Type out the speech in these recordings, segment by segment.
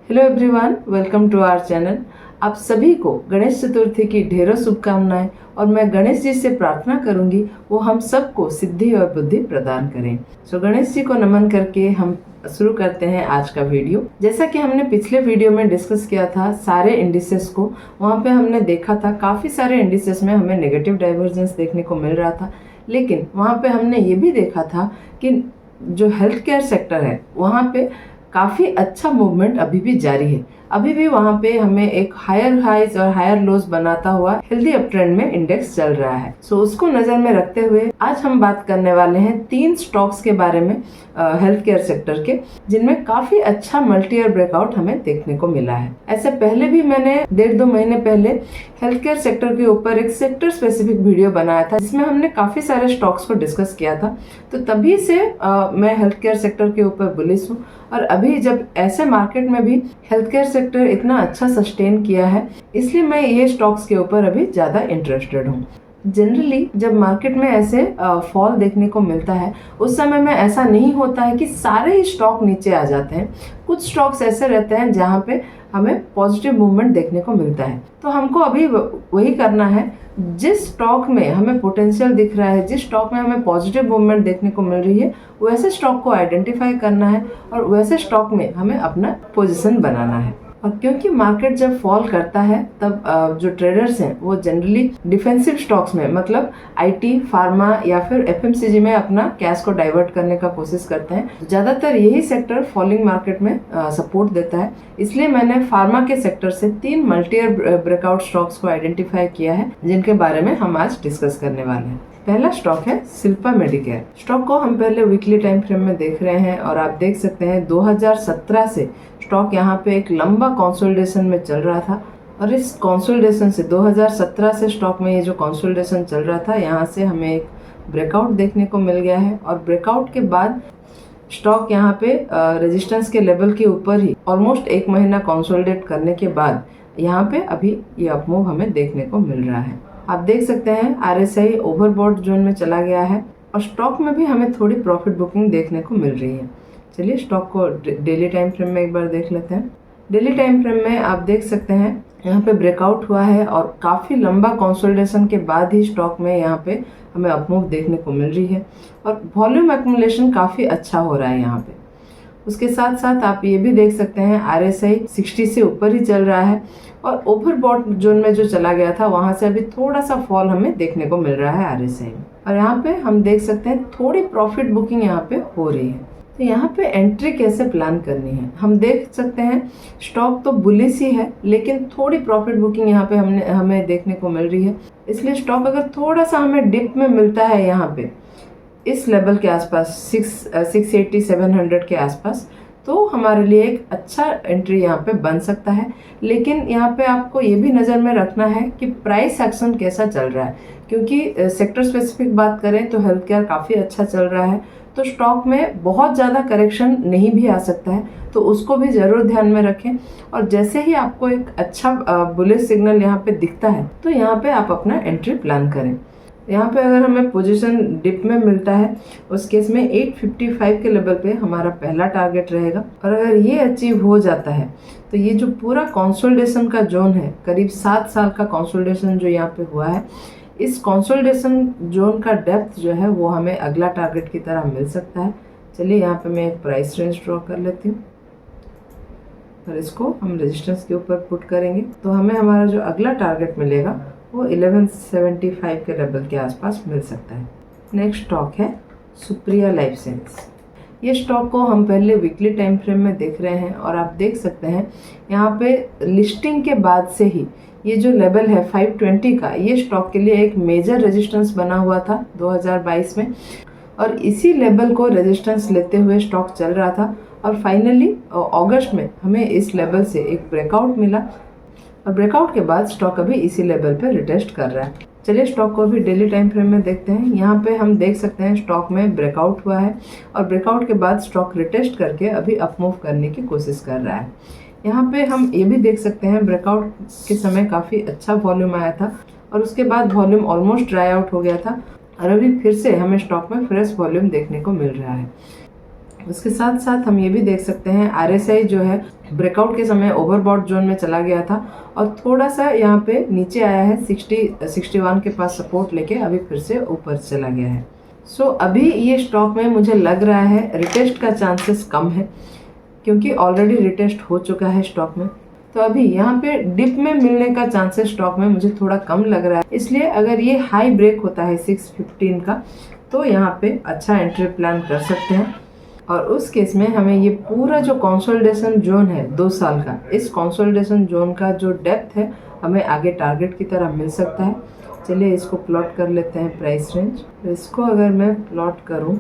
Hello everyone, welcome to our channel. आप सभी को गणेश चतुर्थी की ढेरों शुभकामनाएं और मैं गणेश जी से प्रार्थना करूंगी वो हम सबको सिद्धि और बुद्धि प्रदान करें। गणेश जी को नमन करके हम शुरू करते हैं आज का वीडियो। जैसा कि हमने पिछले वीडियो में डिस्कस किया था सारे इंडिसेस को, वहाँ पे हमने देखा था काफ़ी सारे इंडिसेस में हमें नेगेटिव डाइवर्जेंस देखने को मिल रहा था, लेकिन वहाँ पे हमने ये भी देखा था कि जो हेल्थ केयर सेक्टर है वहाँ पे काफ़ी अच्छा मूवमेंट अभी भी जारी है। अभी भी वहाँ पे हमें एक हायर हाइज और हायर लोज बनाता हुआ हेल्दी अप ट्रेंड में इंडेक्स चल रहा है। उसको नजर में रखते हुए आज हम बात करने वाले हैं 3 स्टॉक्स के बारे में हेल्थ केयर सेक्टर के, जिनमें काफी अच्छा मल्टी ईयर ब्रेकआउट हमें देखने को मिला है। ऐसे पहले भी मैंने 1.5-2 महीने पहले हेल्थ केयर सेक्टर के ऊपर एक सेक्टर स्पेसिफिक वीडियो बनाया था, जिसमें हमने काफी सारे स्टॉक्स को डिस्कस किया था। तो तभी से मैं हेल्थ केयर सेक्टर के ऊपर बुलिश हूँ, और अभी जब ऐसे मार्केट में भी हेल्थ केयर सेक्टर इतना अच्छा सस्टेन किया है, इसलिए मैं ये स्टॉक्स के ऊपर अभी ज़्यादा इंटरेस्टेड हूँ। जनरली जब मार्केट में ऐसे फॉल देखने को मिलता है, उस समय में ऐसा नहीं होता है कि सारे ही स्टॉक नीचे आ जाते हैं। कुछ स्टॉक्स ऐसे रहते हैं जहाँ पे हमें पॉजिटिव मूवमेंट देखने को मिलता है। तो हमको अभी वही करना है, जिस स्टॉक में हमें पोटेंशियल दिख रहा है, जिस स्टॉक में हमें पॉजिटिव मूवमेंट देखने को मिल रही है, वैसे स्टॉक को आइडेंटिफाई करना है और वैसे स्टॉक में हमें अपना पोजीशन बनाना है। और क्योंकि मार्केट जब फॉल करता है तब जो ट्रेडर्स हैं वो जनरली डिफेंसिव स्टॉक्स में, मतलब आईटी, फार्मा या फिर एफएमसीजी में अपना कैश को डाइवर्ट करने का कोशिश करते हैं। ज़्यादातर यही सेक्टर फॉलिंग मार्केट में सपोर्ट देता है। इसलिए मैंने फार्मा के सेक्टर से 3 मल्टी ईयर ब्रेकआउट स्टॉक्स को आइडेंटिफाई किया है, जिनके बारे में हम आज डिस्कस करने वाले हैं। पहला स्टॉक है शिल्पा मेडिकेयर। स्टॉक को हम पहले वीकली टाइम फ्रेम में देख रहे हैं और आप देख सकते हैं 2017 से स्टॉक यहाँ पे एक लंबा कंसोलिडेशन में चल रहा था, और इस कंसोलिडेशन से 2017 से स्टॉक में ये जो कंसोलिडेशन चल रहा था, यहाँ से हमें एक ब्रेकआउट देखने को मिल गया है। और ब्रेकआउट के बाद स्टॉक यहाँ पे रेजिस्टेंस के लेवल के ऊपर ही ऑलमोस्ट 1 महीना कंसोलिडेट करने के बाद यहाँ पे अभी ये अपमूव हमें देखने को मिल रहा है। आप देख सकते हैं RSI ओवरबॉट जोन में चला गया है और स्टॉक में भी हमें थोड़ी प्रॉफिट बुकिंग देखने को मिल रही है। चलिए स्टॉक को डेली टाइम फ्रेम में एक बार देख लेते हैं। डेली टाइम फ्रेम में आप देख सकते हैं यहाँ पे ब्रेकआउट हुआ है और काफ़ी लंबा कंसोलिडेशन के बाद ही स्टॉक में यहाँ पे हमें अपमूव देखने को मिल रही है और वॉल्यूम एक्युमुलेशन काफ़ी अच्छा हो रहा है यहाँ पे। उसके साथ साथ आप ये भी देख सकते हैं RSI 60 से ऊपर ही चल रहा है और ओवरबॉट जोन में जो चला गया था वहाँ से अभी थोड़ा सा फॉल हमें देखने को मिल रहा है RSI में। और यहाँ पे हम देख सकते हैं थोड़ी प्रॉफिट बुकिंग यहाँ पे हो रही है। तो यहाँ पे एंट्री कैसे प्लान करनी है, हम देख सकते हैं स्टॉक तो बुलिश ही है, लेकिन थोड़ी प्रॉफिट बुकिंग यहाँ पे हमें देखने को मिल रही है। इसलिए स्टॉक अगर थोड़ा सा हमें डिप में मिलता है यहाँ पे इस लेवल के आसपास 680-700 के आसपास, तो हमारे लिए एक अच्छा एंट्री यहाँ पे बन सकता है। लेकिन यहाँ पे आपको ये भी नज़र में रखना है कि प्राइस एक्शन कैसा चल रहा है, क्योंकि सेक्टर स्पेसिफिक बात करें तो हेल्थ केयर काफ़ी अच्छा चल रहा है, तो स्टॉक में बहुत ज़्यादा करेक्शन नहीं भी आ सकता है, तो उसको भी ज़रूर ध्यान में रखें। और जैसे ही आपको एक अच्छा बुलिश सिग्नल यहाँ पे दिखता है तो यहाँ पे आप अपना एंट्री प्लान करें। यहाँ पे अगर हमें पोजीशन डिप में मिलता है, उस केस में 855 के लेवल पे हमारा पहला टारगेट रहेगा। और अगर ये अचीव हो जाता है तो ये जो पूरा कंसोलिडेशन का जोन है, करीब 7 साल का कंसोलिडेशन जो यहाँ पे हुआ है, इस कंसोलिडेशन जोन का डेप्थ जो है वो हमें अगला टारगेट की तरह मिल सकता है। चलिए यहाँ पे मैं एक प्राइस रेंज ड्रॉ कर लेती हूँ और इसको हम रेजिस्टेंस के ऊपर पुट करेंगे, तो हमें हमारा जो अगला टारगेट मिलेगा वो 1175 के लेवल के आसपास मिल सकता है। नेक्स्ट स्टॉक है सुप्रिया लाइफ साइंस। ये स्टॉक को हम पहले वीकली टाइम फ्रेम में देख रहे हैं और आप देख सकते हैं यहाँ पे लिस्टिंग के बाद से ही ये जो लेवल है 520 का, ये स्टॉक के लिए एक मेजर रेजिस्टेंस बना हुआ था 2022 में, और इसी लेवल को रेजिस्टेंस लेते हुए स्टॉक चल रहा था। और फाइनली अगस्त में हमें इस लेवल से एक ब्रेकआउट मिला और ब्रेकआउट के बाद स्टॉक अभी इसी लेवल पे रिटेस्ट कर रहा है। चलिए स्टॉक को अभी डेली टाइम फ्रेम में देखते हैं। यहाँ पे हम देख सकते हैं स्टॉक में ब्रेकआउट हुआ है और ब्रेकआउट के बाद स्टॉक रिटेस्ट करके अभी अपमूव करने की कोशिश कर रहा है। यहाँ पे हम ये भी देख सकते हैं ब्रेकआउट के समय काफ़ी अच्छा वॉल्यूम आया था और उसके बाद वॉल्यूम ऑलमोस्ट ड्राई आउट हो गया था और अभी फिर से हमें स्टॉक में फ्रेश वॉल्यूम देखने को मिल रहा है। उसके साथ साथ हम ये भी देख सकते हैं RSI जो है ब्रेकआउट के समय ओवरबॉट जोन में चला गया था और थोड़ा सा यहाँ पे नीचे आया है 61 के पास सपोर्ट लेके अभी फिर से ऊपर चला गया है। सो अभी ये स्टॉक में मुझे लग रहा है रिटेस्ट का चांसेस कम है, क्योंकि ऑलरेडी रिटेस्ट हो चुका है स्टॉक में। तो अभी यहाँ पे डिप में मिलने का चांसेस स्टॉक में मुझे थोड़ा कम लग रहा है, इसलिए अगर ये हाई ब्रेक होता है 615 का तो यहाँ पे अच्छा एंट्री प्लान कर सकते हैं। और उस केस में हमें ये पूरा जो कंसोलिडेशन जोन है 2 साल का, इस कंसोलिडेशन जोन का जो डेप्थ है हमें आगे टारगेट की तरह मिल सकता है। चलिए इसको प्लॉट कर लेते हैं प्राइस रेंज। तो इसको अगर मैं प्लॉट करूं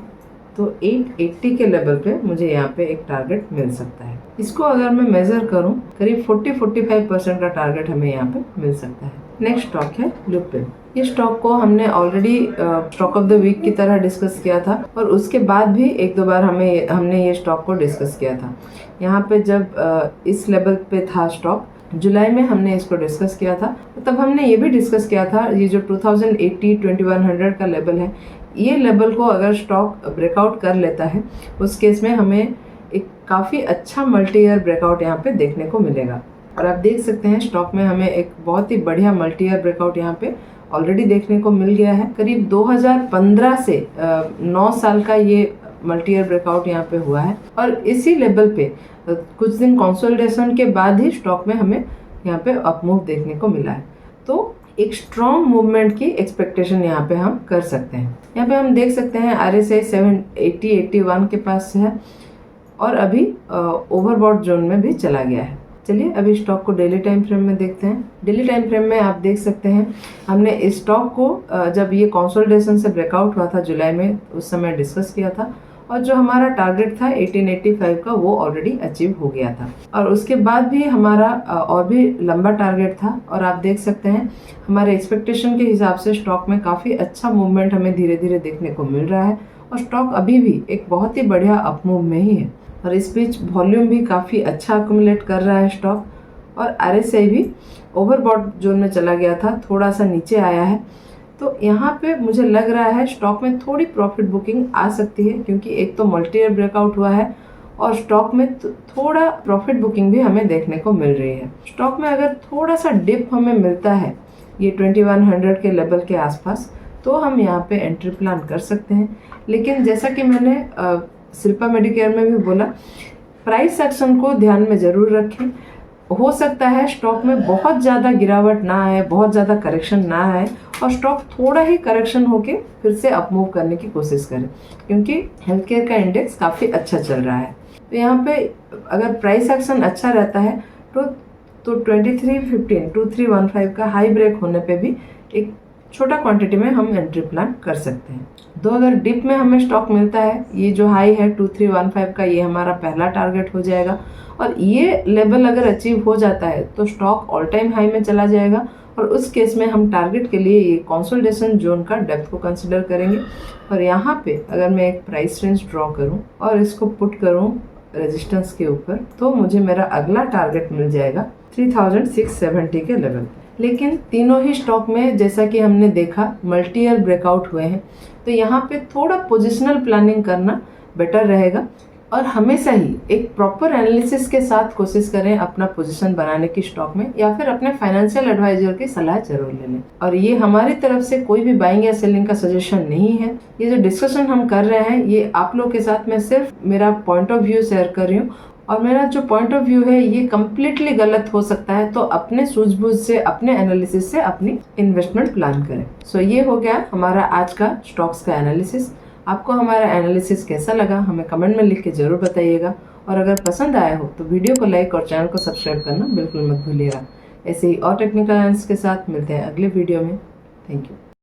तो 880 के लेवल पे मुझे यहाँ पे एक टारगेट मिल सकता है। इसको अगर मैं मेजर करूं करीब 40-45% का टारगेट हमें यहाँ पे मिल सकता है। नेक्स्ट स्टॉक है लुपिन। ये स्टॉक को हमने already stock of the week की तरह डिस्कस किया था और उसके बाद भी 1-2 बार हमने ये स्टॉक को डिस्कस किया था। यहाँ पे जब इस लेवल पे था स्टॉक, जुलाई में हमने इसको डिस्कस किया था, तब हमने ये भी डिस्कस किया था ये जो 2080-2100 का लेवल है, ये लेवल को अगर स्टॉक ब्रेकआउट कर लेता है उस केस में हमें एक काफ़ी अच्छा मल्टी ईयर ब्रेकआउट यहाँ पे देखने को मिलेगा। और आप देख सकते हैं स्टॉक में हमें एक बहुत ही बढ़िया मल्टी ईयर ब्रेकआउट यहाँ पे ऑलरेडी देखने को मिल गया है। करीब 2015 से 9 साल का ये मल्टी ईयर ब्रेकआउट यहाँ पे हुआ है और इसी लेवल पे कुछ दिन कंसोलिडेशन के बाद ही स्टॉक में हमें यहाँ पे अपमूव देखने को मिला है। तो एक स्ट्रॉन्ग मूवमेंट की एक्सपेक्टेशन यहाँ पे हम कर सकते हैं। यहाँ पे हम देख सकते हैं RSI 780-81 के पास है और अभी ओवरबॉट जोन में भी चला गया है। चलिए अभी स्टॉक को डेली टाइम फ्रेम में देखते हैं। डेली टाइम फ्रेम में आप देख सकते हैं हमने इस स्टॉक को जब ये कंसोलिडेशन से ब्रेकआउट हुआ था जुलाई में, उस समय डिस्कस किया था और जो हमारा टारगेट था 1885 का वो ऑलरेडी अचीव हो गया था और उसके बाद भी हमारा और भी लंबा टारगेट था। और आप देख सकते हैं हमारे एक्सपेक्टेशन के हिसाब से स्टॉक में काफ़ी अच्छा मूवमेंट हमें धीरे धीरे देखने को मिल रहा है और स्टॉक अभी भी एक बहुत ही बढ़िया अपमूव में ही है और इस बीच वॉल्यूम भी काफ़ी अच्छा अक्यूमुलेट कर रहा है स्टॉक और RSI भी ओवरबॉट जोन में चला गया था, थोड़ा सा नीचे आया है। तो यहाँ पे मुझे लग रहा है स्टॉक में थोड़ी प्रॉफिट बुकिंग आ सकती है, क्योंकि एक तो मल्टी ईयर ब्रेकआउट हुआ है और स्टॉक में थोड़ा प्रॉफिट बुकिंग भी हमें देखने को मिल रही है। स्टॉक में अगर थोड़ा सा डिप हमें मिलता है ये 2100 के लेवल के आसपास तो हम यहाँ पे एंट्री प्लान कर सकते हैं। लेकिन जैसा कि मैंने शिल्पा मेडिकेयर में भी बोला, प्राइस एक्शन को ध्यान में ज़रूर रखें। हो सकता है स्टॉक में बहुत ज़्यादा गिरावट ना आए, बहुत ज़्यादा करेक्शन ना आए और स्टॉक थोड़ा ही करेक्शन होके फिर से अपमूव करने की कोशिश करें, क्योंकि हेल्थ केयर का इंडेक्स काफ़ी अच्छा चल रहा है। तो यहाँ पे अगर प्राइस एक्शन अच्छा रहता है तो 2315 का हाई ब्रेक होने पे भी एक छोटा क्वांटिटी में हम एंट्री प्लान कर सकते हैं। तो अगर डिप में हमें स्टॉक मिलता है, ये जो हाई है 2315 का, ये हमारा पहला टारगेट हो जाएगा और ये लेवल अगर अचीव हो जाता है तो स्टॉक ऑल टाइम हाई में चला जाएगा और उस केस में हम टारगेट के लिए ये कंसोलिडेशन जोन का डेप्थ को कंसिडर करेंगे। और यहाँ पे अगर मैं एक प्राइस रेंज ड्रॉ करूँ और इसको पुट करूँ रेजिस्टेंस के ऊपर, तो मुझे मेरा अगला टारगेट मिल जाएगा 3670 के लेवल। लेकिन तीनों ही स्टॉक में जैसा कि हमने देखा मल्टी ईयर ब्रेकआउट हुए हैं, तो यहाँ पे थोड़ा पोजिशनल प्लानिंग करना बेटर रहेगा और हमेशा ही एक प्रॉपर एनालिसिस के साथ कोशिश करें अपना पोजीशन बनाने की स्टॉक में, या फिर अपने फाइनेंशियल एडवाइजर की सलाह जरूर ले लें। और ये हमारी तरफ से कोई भी बाइंग या सेलिंग का सजेशन नहीं है। ये जो डिस्कशन हम कर रहे हैं ये आप लोग के साथ मैं सिर्फ मेरा पॉइंट ऑफ व्यू शेयर कर रही हूँ और मेरा जो पॉइंट ऑफ व्यू है ये कम्प्लीटली गलत हो सकता है, तो अपने सूझबूझ से, अपने एनालिसिस से अपनी इन्वेस्टमेंट प्लान करें। सो ये हो गया हमारा आज का स्टॉक्स का एनालिसिस। आपको हमारा एनालिसिस कैसा लगा हमें कमेंट में लिख के ज़रूर बताइएगा और अगर पसंद आया हो तो वीडियो को लाइक और चैनल को सब्सक्राइब करना बिल्कुल मत भूलिएगा। ऐसे ही और टेक्निकल एनालिसिस के साथ मिलते हैं अगले वीडियो में। Thank you.